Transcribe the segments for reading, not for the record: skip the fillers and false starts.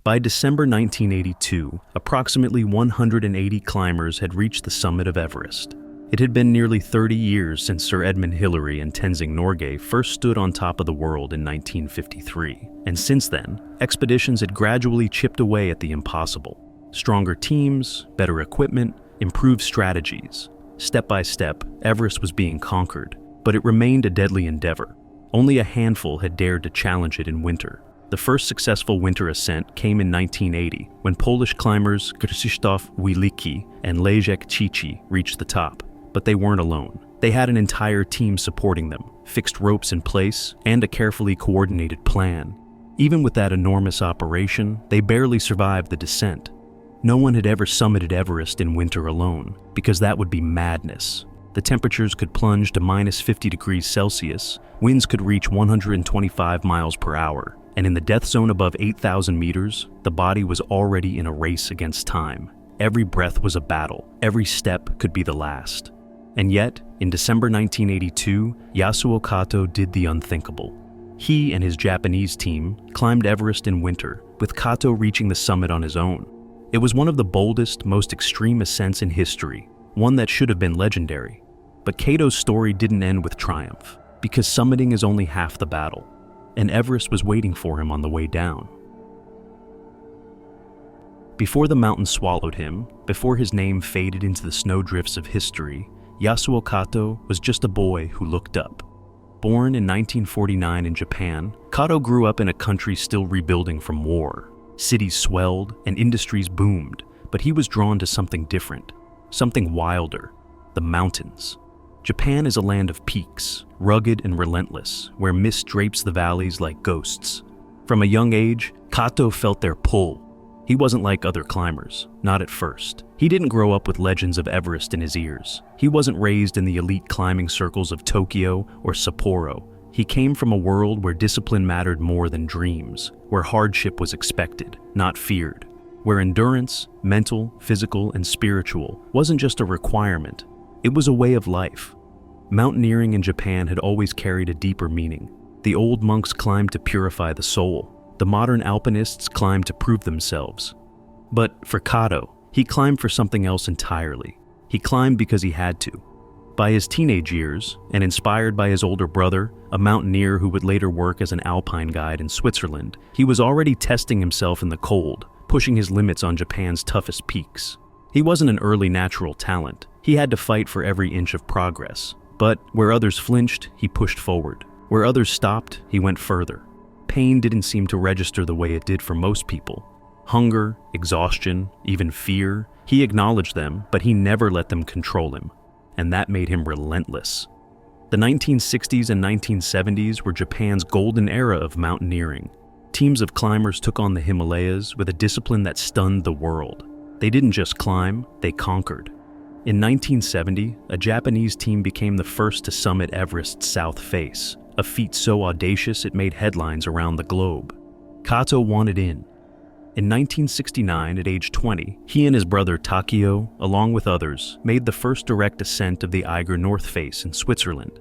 By December 1982, approximately 180 climbers had reached the summit of Everest. It had been nearly 30 years since Sir Edmund Hillary and Tenzing Norgay first stood on top of the world in 1953, and since then, expeditions had gradually chipped away at the impossible. Stronger teams, better equipment, improved strategies. Step by step, Everest was being conquered, but it remained a deadly endeavor. Only a handful had dared to challenge it in winter. The first successful winter ascent came in 1980, when Polish climbers Krzysztof Wielicki and Leszek Cichy reached the top. But they weren't alone. They had an entire team supporting them, fixed ropes in place, and a carefully coordinated plan. Even with that enormous operation, they barely survived the descent. No one had ever summited Everest in winter alone, because that would be madness. The temperatures could plunge to minus 50 degrees Celsius, winds could reach 125 miles per hour, and in the death zone above 8,000 meters, the body was already in a race against time. Every breath was a battle, every step could be the last. And yet, in December 1982, Yasuo Kato did the unthinkable. He and his Japanese team climbed Everest in winter, with Kato reaching the summit on his own. It was one of the boldest, most extreme ascents in history, one that should have been legendary. But Kato's story didn't end with triumph, because summiting is only half the battle, and Everest was waiting for him on the way down. Before the mountain swallowed him, before his name faded into the snowdrifts of history, Yasuo Kato was just a boy who looked up. Born in 1949 in Japan, Kato grew up in a country still rebuilding from war. Cities swelled and industries boomed, but he was drawn to something different, something wilder: the mountains. Japan is a land of peaks, rugged and relentless, where mist drapes the valleys like ghosts. From a young age, Kato felt their pull. He wasn't like other climbers, not at first. He didn't grow up with legends of Everest in his ears. He wasn't raised in the elite climbing circles of Tokyo or Sapporo. He came from a world where discipline mattered more than dreams, where hardship was expected, not feared, where endurance, mental, physical, and spiritual, wasn't just a requirement, it was a way of life. Mountaineering in Japan had always carried a deeper meaning. The old monks climbed to purify the soul. The modern alpinists climbed to prove themselves. But for Kato, he climbed for something else entirely. He climbed because he had to. By his teenage years, and inspired by his older brother, a mountaineer who would later work as an alpine guide in Switzerland, he was already testing himself in the cold, pushing his limits on Japan's toughest peaks. He wasn't an early natural talent. He had to fight for every inch of progress. But where others flinched, he pushed forward. Where others stopped, he went further. Pain didn't seem to register the way it did for most people. Hunger, exhaustion, even fear, he acknowledged them, but he never let them control him. And that made him relentless. The 1960s and 1970s were Japan's golden era of mountaineering. Teams of climbers took on the Himalayas with a discipline that stunned the world. They didn't just climb, they conquered. In 1970, a Japanese team became the first to summit Everest's south face, a feat so audacious it made headlines around the globe. Kato wanted in. In 1969, at age 20, he and his brother Takio, along with others, made the first direct ascent of the Eiger North Face in Switzerland.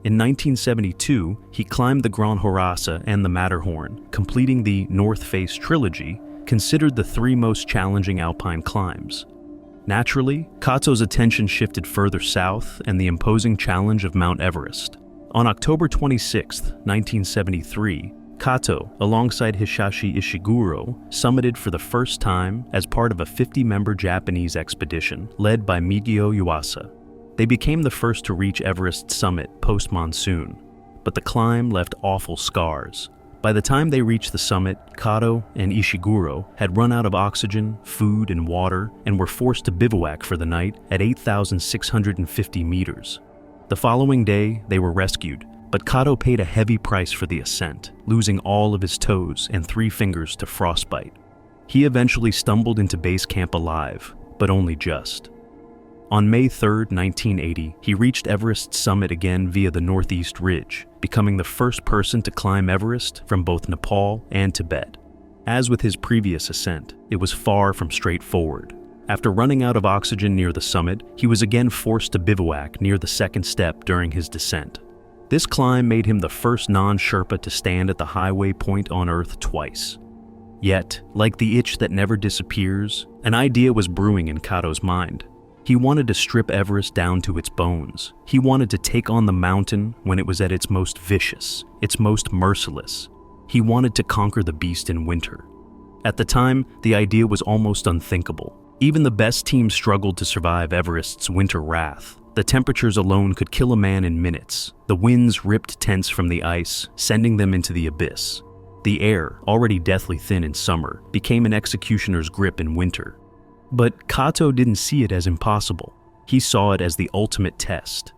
In 1972, he climbed the Grand Horace and the Matterhorn, completing the North Face trilogy, considered the three most challenging alpine climbs. Naturally, Kato's attention shifted further south and the imposing challenge of Mount Everest. On October 26, 1973, Kato, alongside Hisashi Ishiguro, summited for the first time as part of a 50-member Japanese expedition led by Migio Yuasa. They became the first to reach Everest's summit post-monsoon, but the climb left awful scars. By the time they reached the summit, Kato and Ishiguro had run out of oxygen, food, and water and were forced to bivouac for the night at 8,650 meters. The following day, they were rescued, but Kato paid a heavy price for the ascent, losing all of his toes and 3 fingers to frostbite. He eventually stumbled into base camp alive, but only just. On May 3, 1980, he reached Everest's summit again via the Northeast Ridge, becoming the first person to climb Everest from both Nepal and Tibet. As with his previous ascent, it was far from straightforward. After running out of oxygen near the summit, he was again forced to bivouac near the second step during his descent. This climb made him the first non-Sherpa to stand at the highway point on Earth twice. Yet, like the itch that never disappears, an idea was brewing in Kato's mind. He wanted to strip Everest down to its bones. He wanted to take on the mountain when it was at its most vicious, its most merciless. He wanted to conquer the beast in winter. At the time, the idea was almost unthinkable. Even the best teams struggled to survive Everest's winter wrath. The temperatures alone could kill a man in minutes. The winds ripped tents from the ice, sending them into the abyss. The air, already deathly thin in summer, became an executioner's grip in winter. But Kato didn't see it as impossible. He saw it as the ultimate test.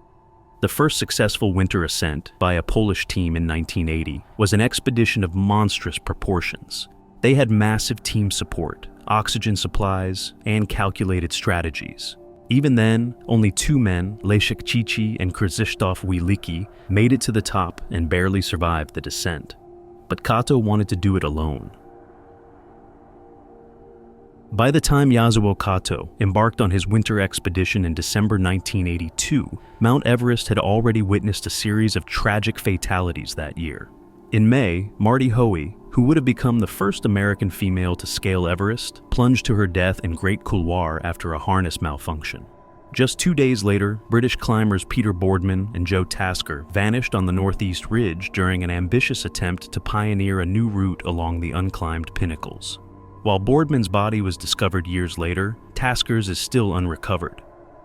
The first successful winter ascent by a Polish team in 1980 was an expedition of monstrous proportions. They had massive team support, oxygen supplies, and calculated strategies. Even then, only 2 men, Leszek Cichy and Krzysztof Wielicki, made it to the top and barely survived the descent. But Kato wanted to do it alone. By the time Yasuo Kato embarked on his winter expedition in December 1982, Mount Everest had already witnessed a series of tragic fatalities that year. In May, Marty Hoey, who would have become the first American female to scale Everest, plunged to her death in Great Couloir after a harness malfunction. Just 2 days later, British climbers Peter Boardman and Joe Tasker vanished on the Northeast Ridge during an ambitious attempt to pioneer a new route along the unclimbed pinnacles. While Boardman's body was discovered years later, Tasker's is still unrecovered.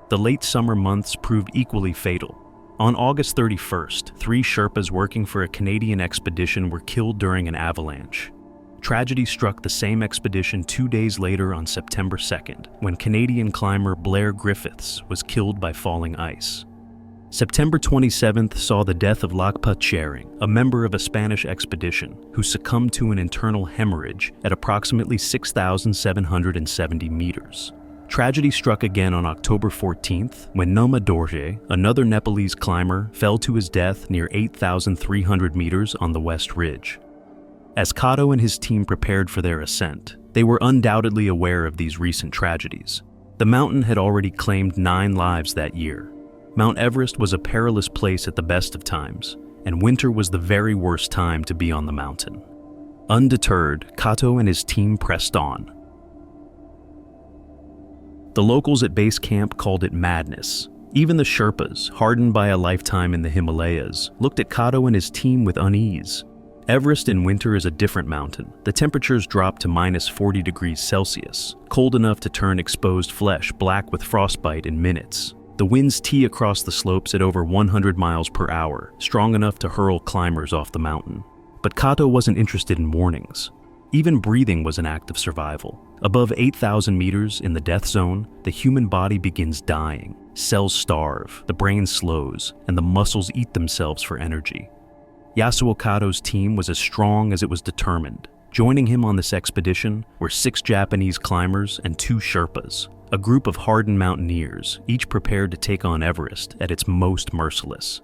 The late summer months proved equally fatal. On August 31st, 3 Sherpas working for a Canadian expedition were killed during an avalanche. Tragedy struck the same expedition 2 days later on September 2nd, when Canadian climber Blair Griffiths was killed by falling ice. September 27th saw the death of Lakpa Tshering, a member of a Spanish expedition, who succumbed to an internal hemorrhage at approximately 6,770 meters. Tragedy struck again on October 14th, when Noma Dorje, another Nepalese climber, fell to his death near 8,300 meters on the West Ridge. As Kato and his team prepared for their ascent, they were undoubtedly aware of these recent tragedies. The mountain had already claimed 9 lives that year. Mount Everest was a perilous place at the best of times, and winter was the very worst time to be on the mountain. Undeterred, Kato and his team pressed on. The locals at base camp called it madness. Even the Sherpas, hardened by a lifetime in the Himalayas, looked at Kato and his team with unease. Everest in winter is a different mountain. The temperatures drop to minus 40 degrees Celsius, cold enough to turn exposed flesh black with frostbite in minutes. The winds tee across the slopes at over 100 miles per hour, strong enough to hurl climbers off the mountain. But Kato wasn't interested in warnings. Even breathing was an act of survival. Above 8,000 meters in the death zone, the human body begins dying. Cells starve, the brain slows, and the muscles eat themselves for energy. Yasuo Kato's team was as strong as it was determined. Joining him on this expedition were 6 Japanese climbers and 2 Sherpas, a group of hardened mountaineers, each prepared to take on Everest at its most merciless.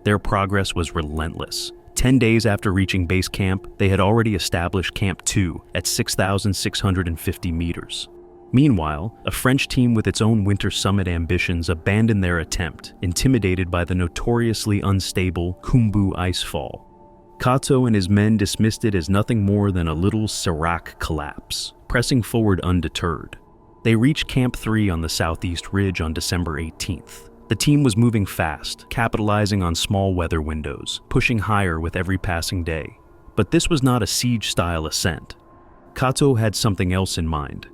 Their progress was relentless. 10 days after reaching base camp, they had already established Camp 2 at 6,650 meters. Meanwhile, a French team with its own winter summit ambitions abandoned their attempt, intimidated by the notoriously unstable Khumbu icefall. Kato and his men dismissed it as nothing more than a little Serac collapse, pressing forward undeterred. They reached Camp 3 on the southeast ridge on December 18th. The team was moving fast, capitalizing on small weather windows, pushing higher with every passing day. But this was not a siege-style ascent. Kato had something else in mind.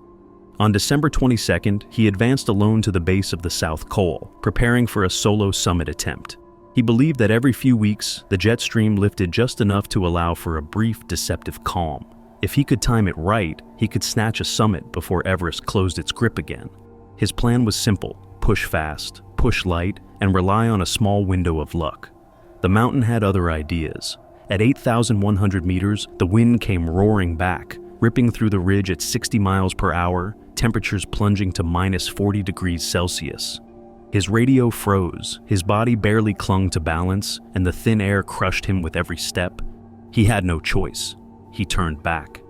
On December 22nd, he advanced alone to the base of the South Col, preparing for a solo summit attempt. He believed that every few weeks, the jet stream lifted just enough to allow for a brief, deceptive calm. If he could time it right, he could snatch a summit before Everest closed its grip again. His plan was simple: push fast, push light, and rely on a small window of luck. The mountain had other ideas. At 8,100 meters, the wind came roaring back, ripping through the ridge at 60 miles per hour, temperatures plunging to minus 40 degrees Celsius. His radio froze, his body barely clung to balance, and the thin air crushed him with every step. He had no choice. He turned back.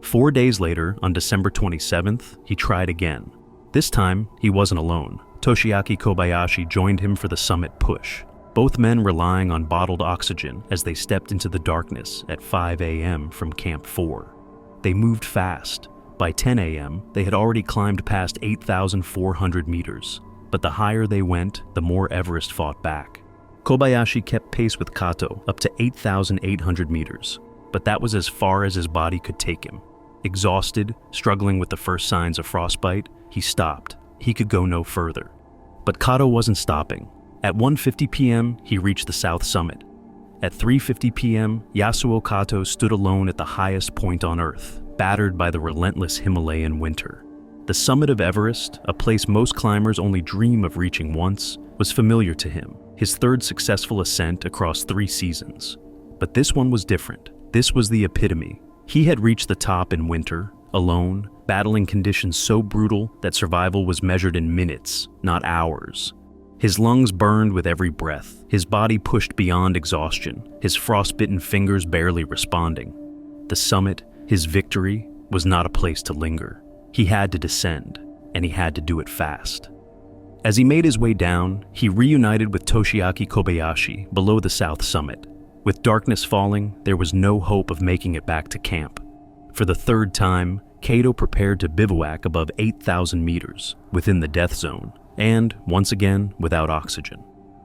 4 days later, on December 27th, he tried again. This time, he wasn't alone. Toshiaki Kobayashi joined him for the summit push. both men relying on bottled oxygen as they stepped into the darkness at 5 a.m. from Camp 4. They moved fast. By 10 a.m., they had already climbed past 8,400 meters, but the higher they went, the more Everest fought back. Kobayashi kept pace with Kato up to 8,800 meters, but that was as far as his body could take him. Exhausted, struggling with the first signs of frostbite, he stopped. He could go no further. But Kato wasn't stopping. At 1:50 p.m., he reached the south summit. At 3:50 p.m., Yasuo Kato stood alone at the highest point on Earth, battered by the relentless Himalayan winter. The summit of Everest, a place most climbers only dream of reaching once, was familiar to him, his third successful ascent across 3 seasons. But this one was different. This was the epitome. He had reached the top in winter, alone, battling conditions so brutal that survival was measured in minutes, not hours. His lungs burned with every breath, his body pushed beyond exhaustion, his frostbitten fingers barely responding. The summit, his victory, was not a place to linger. He had to descend, and he had to do it fast. As he made his way down, he reunited with Toshiaki Kobayashi below the south summit. With darkness falling, there was no hope of making it back to camp. For the third time, Kato prepared to bivouac above 8,000 meters, within the death zone, and, once again, without oxygen.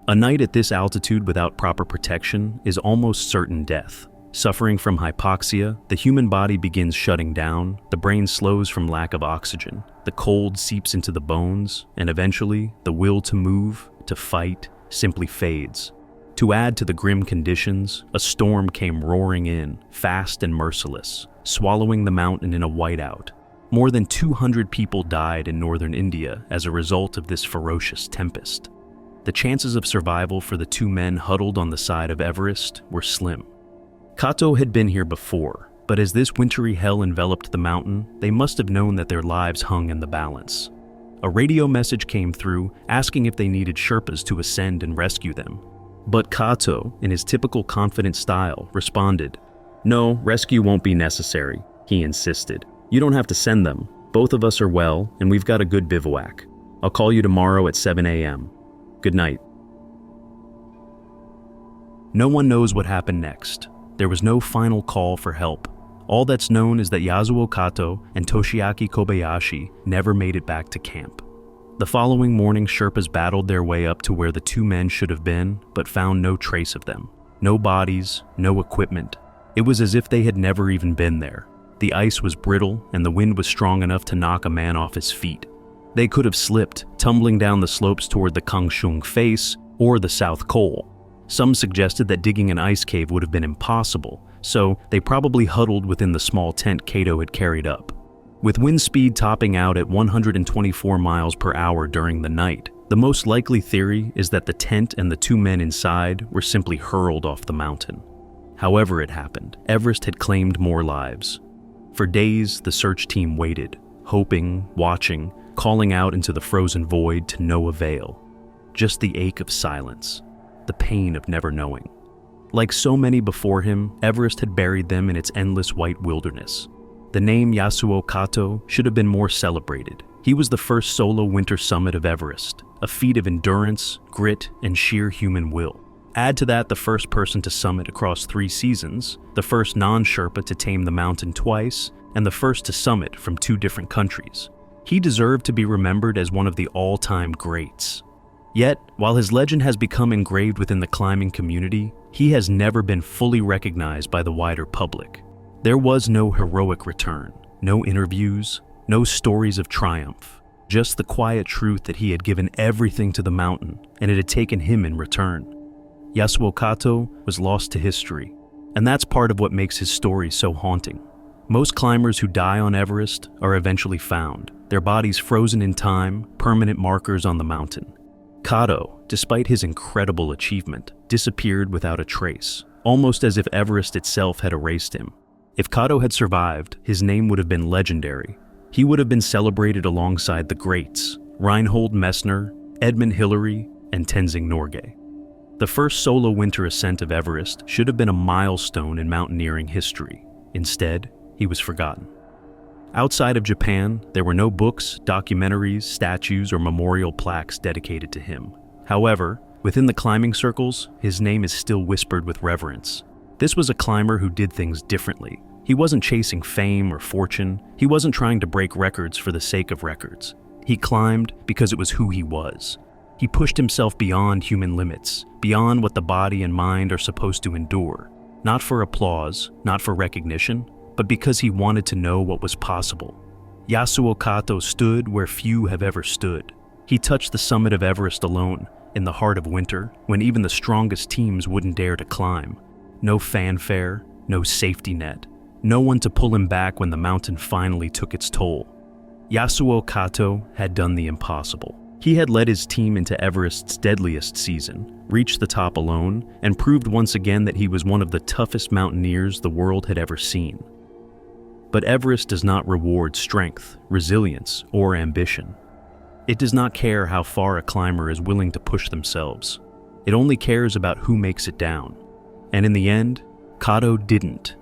A night at this altitude without proper protection is almost certain death. Suffering from hypoxia, the human body begins shutting down, the brain slows from lack of oxygen, the cold seeps into the bones, and eventually, the will to move, to fight, simply fades. To add to the grim conditions, a storm came roaring in, fast and merciless, swallowing the mountain in a whiteout. More than 200 people died in northern India as a result of this ferocious tempest. The chances of survival for the 2 men huddled on the side of Everest were slim. Kato had been here before, but as this wintry hell enveloped the mountain, they must have known that their lives hung in the balance. A radio message came through asking if they needed Sherpas to ascend and rescue them. But Kato, in his typical confident style, responded, "No, rescue won't be necessary," he insisted. "You don't have to send them. Both of us are well, and we've got a good bivouac. I'll call you tomorrow at 7 a.m. Good night." No one knows what happened next. There was no final call for help. All that's known is that Yasuo Kato and Toshiaki Kobayashi never made it back to camp. The following morning, Sherpas battled their way up to where the 2 men should have been, but found no trace of them. No bodies, no equipment. It was as if they had never even been there. The ice was brittle, and the wind was strong enough to knock a man off his feet. They could have slipped, tumbling down the slopes toward the Kangshung face or the South Col. Some suggested that digging an ice cave would have been impossible, so they probably huddled within the small tent Kato had carried up. With wind speed topping out at 124 miles per hour during the night, the most likely theory is that the tent and the 2 men inside were simply hurled off the mountain. However it happened, Everest had claimed more lives. For days, the search team waited, hoping, watching, calling out into the frozen void to no avail. Just the ache of silence, the pain of never knowing. Like so many before him, Everest had buried them in its endless white wilderness. The name Yasuo Kato should have been more celebrated. He was the first solo winter summit of Everest, a feat of endurance, grit, and sheer human will. Add to that the first person to summit across 3 seasons, the first non-Sherpa to tame the mountain twice, and the first to summit from 2 different countries. He deserved to be remembered as one of the all-time greats. Yet, while his legend has become engraved within the climbing community, he has never been fully recognized by the wider public. There was no heroic return, no interviews, no stories of triumph, just the quiet truth that he had given everything to the mountain and it had taken him in return. Yasuo Kato was lost to history, and that's part of what makes his story so haunting. Most climbers who die on Everest are eventually found, their bodies frozen in time, permanent markers on the mountain. Kato, despite his incredible achievement, disappeared without a trace, almost as if Everest itself had erased him. If Kato had survived, his name would have been legendary. He would have been celebrated alongside the greats, Reinhold Messner, Edmund Hillary, and Tenzing Norgay. The first solo winter ascent of Everest should have been a milestone in mountaineering history. Instead, he was forgotten. Outside of Japan, there were no books, documentaries, statues, or memorial plaques dedicated to him. However, Within the climbing circles, his name is still whispered with reverence. This was a climber who did things differently. He wasn't chasing fame or fortune. He wasn't trying to break records for the sake of records. He climbed because it was who he was. He pushed himself beyond human limits, beyond what the body and mind are supposed to endure. Not for applause, not for recognition, but because he wanted to know what was possible. Yasuo Kato stood where few have ever stood. He touched the summit of Everest alone, in the heart of winter, when even the strongest teams wouldn't dare to climb. No fanfare, no safety net, no one to pull him back when the mountain finally took its toll. Yasuo Kato had done the impossible. He had led his team into Everest's deadliest season, reached the top alone, and proved once again that he was one of the toughest mountaineers the world had ever seen. But Everest does not reward strength, resilience, or ambition. It does not care how far a climber is willing to push themselves. It only cares about who makes it down. And in the end, Kato didn't.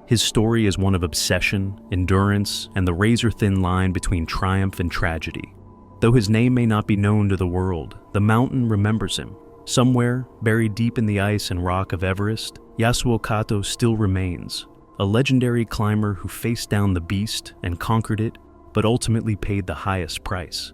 His story is one of obsession, endurance, and the razor-thin line between triumph and tragedy. Though his name may not be known to the world, the mountain remembers him. Somewhere, buried deep in the ice and rock of Everest, Yasuo Kato still remains, a legendary climber who faced down the beast and conquered it, but ultimately paid the highest price.